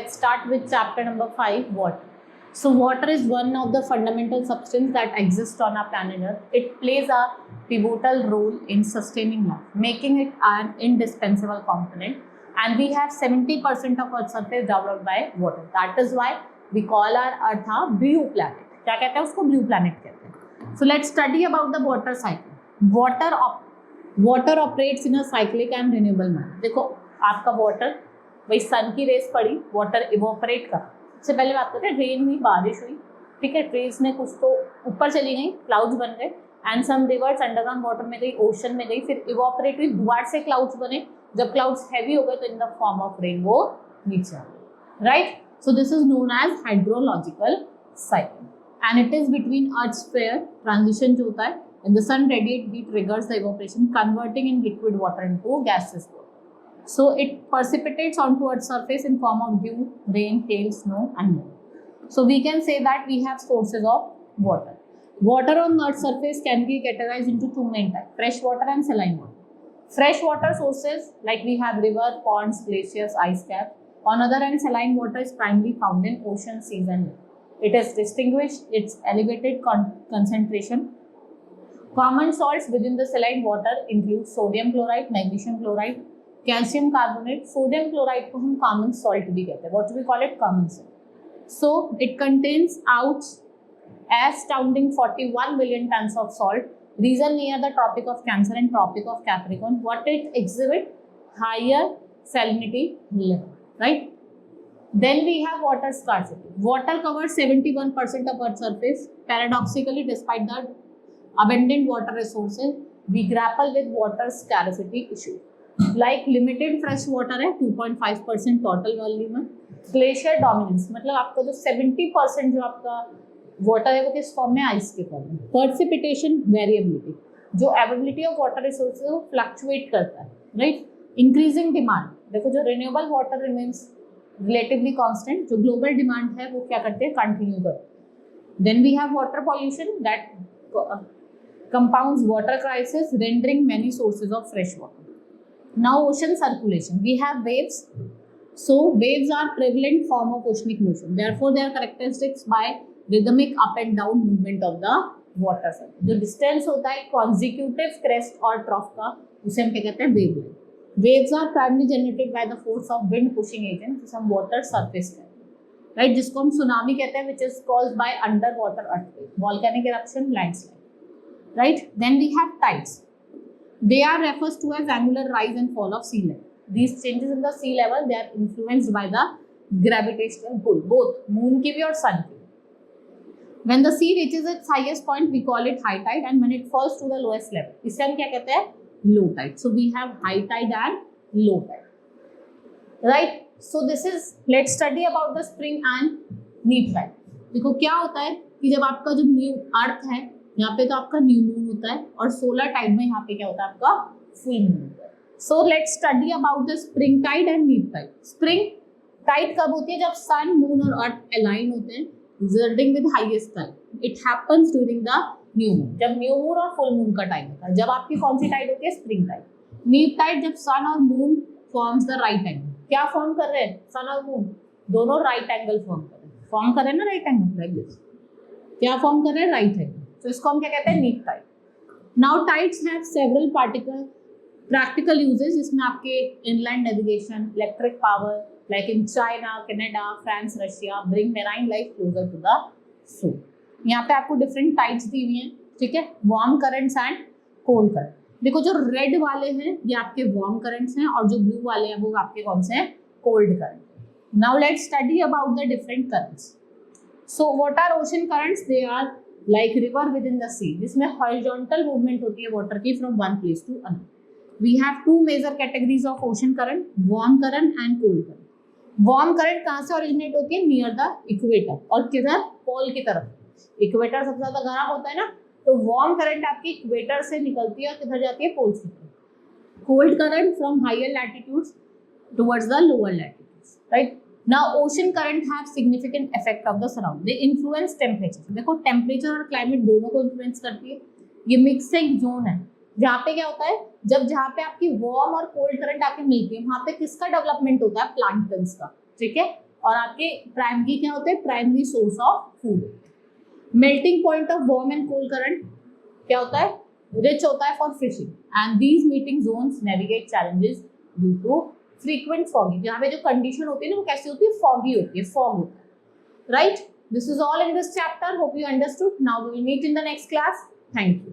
let's start with chapter number 5, water. So water is one of the fundamental substances that exist on our planet Earth. It plays a pivotal role in sustaining life, making it an indispensable component. And we have 70% of Earth's surface developed by water. That is why we call our Earth a blue planet. क्या कहते हैं उसको? Blue planet कहते हैं. So let's study about the water cycle. Water operates in a cyclic and renewable manner. देखो आपका water, वही सन की रेस पड़ी, वाटर इवोपरेट कर. सबसे पहले बात करते हैं, रेन हुई, बारिश हुई, ठीक है, ट्रीज ने कुछ तो ऊपर चली गई, क्लाउड्स बन गए, and some rivers underground water में गई, ओशन में गई, फिर इवोपरेट हुई, दोबारा से क्लाउड्स बने. जब क्लाउड्स हैवी हो गए तो in the form of rain वो नीचे आ गए, right. So this is known as hydrological cycle and it is between earth sphere transition जो होता है and the sun radiate heat triggers the evaporation, converting in liquid water into gaseous water. So it precipitates onto Earth's surface in form of dew, rain, hail, snow and more. So we can say that we have sources of water. Water on Earth's surface can be categorized into two main types: fresh water and saline water. Fresh water sources like we have river, ponds, glaciers, ice caps. On other hand, saline water is primarily found in oceans, seas and lakes. It is distinguished its elevated concentration. Common salts within the saline water include sodium chloride, magnesium chloride, calcium carbonate. Sodium chloride को हम common salt भी कहते हैं. What do we call it? Common salt. So it contains out astounding 41 million tons of salt. Region near the Tropic of Cancer and Tropic of Capricorn. What it exhibit? Higher salinity level, right? Then we have water scarcity. Water covers 71% of Earth's surface. Paradoxically, despite the abundant water resources, we grapple with water scarcity issue. Like limited fresh water है 2.5% total volume है. Glacier dominance मतलब आपका जो 70% जो आपका water है वो किस फॉर्म में? आइस के फॉर्म में. पर्सिपिटेशन वेरिएबिलिटी, जो अवेलेबिलिटी ऑफ वाटर रिसोर्सेज वो फ्लक्चुएट करता है, राइट. इंक्रीजिंग डिमांड, देखो जो renewable water remains relatively constant, जो ग्लोबल डिमांड है वो क्या करते हैं? कंटिन्यू करते हैं. Then we have water pollution that compounds water crisis, rendering many sources of fresh water. Now ocean circulation, we have waves. So waves are prevalent form of oceanic motion, therefore they are characteristics by rhythmic up and down movement of the water cycle. जो distance होता है consecutive crest और trough का, उसे हम क्या कहते हैं? wave. Waves are primarily generated by the force of wind pushing agent, जिसे हम water surface कहते हैं, right, जिसको हम tsunami कहते हैं, which is caused by underwater earthquake, volcanic eruption, landslide. Right, then we have tides. They are refers to as angular rise and fall of sea level. These changes in the sea level, they are influenced by the gravitational pull, both moon की भी और sun की. When the sea reaches its highest point, we call it high tide, and when it falls to the lowest level, इसे हम क्या कहते हैं? Low tide. So we have high tide and low tide. Right. So this is, let's study about the spring and neap tide. देखो क्या होता है कि जब आपका जो न्यू अर्थ है, यहाँ पे तो आपका न्यू मून होता है और सोलर टाइड में यहाँ पे क्या होता है? आपका फुल मून होता है. So let's study about the spring tide and neap tide. Spring tide कब होती है? जब सन, मून और अर्थ अलाइन होते हैं, resulting with highest tide. It happens during the new moon, जब न्यू मून और फुल मून का टाइम होता है. जब आपकी कौन सी टाइड होती है? Spring Tide. नीप टाइड जब सन और moon forms the right angle. क्या फॉर्म कर रहे हैं? सन और मून दोनों राइट एंगल फॉर्म कर रहे हैं ना, राइट एंगल लाइक दिस. क्या फॉर्म कर रहे हैं? Right angle. तो इसको हम क्या कहते हैं? Neap tide. Now tides have several practical uses, जिसमें आपके inland navigation, electric power, like in China, Canada, France, Russia, bring marine life closer to the shore. यहाँ पे आपको डिफरेंट टाइड्स दी हुई हैं, ठीक है, warm currents and cold current. देखो जो रेड वाले हैं ये आपके वार्म करंट्स हैं और जो ब्लू वाले हैं वो आपके कौन से हैं? Cold current. Now let's study about the different currents. So what are ocean currents? They are like river within the sea, जिसमें horizontal movement होती है water की from one place to another. We have two major categories of ocean current, warm current and cold current. Warm current कहाँ से originate होती है? Near the equator, और किधर? पोल की तरफ. इक्वेटर सबसे ज्यादा गर्म होता है ना, तो warm current आपकी इक्वेटर से निकलती है और किधर जाती है? पोल्स की तरफ. Cold current from higher latitudes towards the lower latitudes, right? Now ocean current have significant effect of the surrounding. They influence temperature. देखो टेम्परेचर और क्लाइमेट दोनों को इन्फ्लुएंस करती है. ये मिक्सिंग जोन है जहाँ पे क्या होता है? जब जहाँ पे आपकी वार्म और कोल्ड करंट आके मिलती है वहाँ पे किसका डेवलपमेंट होता है? प्लैंक्टन्स का, ठीक है. और आपके प्राइमरी क्या होते हैं, primary source of food. Melting point of warm and cold current क्या होता है, रिच होता है for fishing, and these meeting zones navigate challenges due to frequent fogging. जहाँ पे जो कंडीशन होती है ना वो कैसी होती है, फॉगी होती है, फॉग होता है, right. This is all in this chapter, hope you understood. Now we will meet in the next class. Thank you.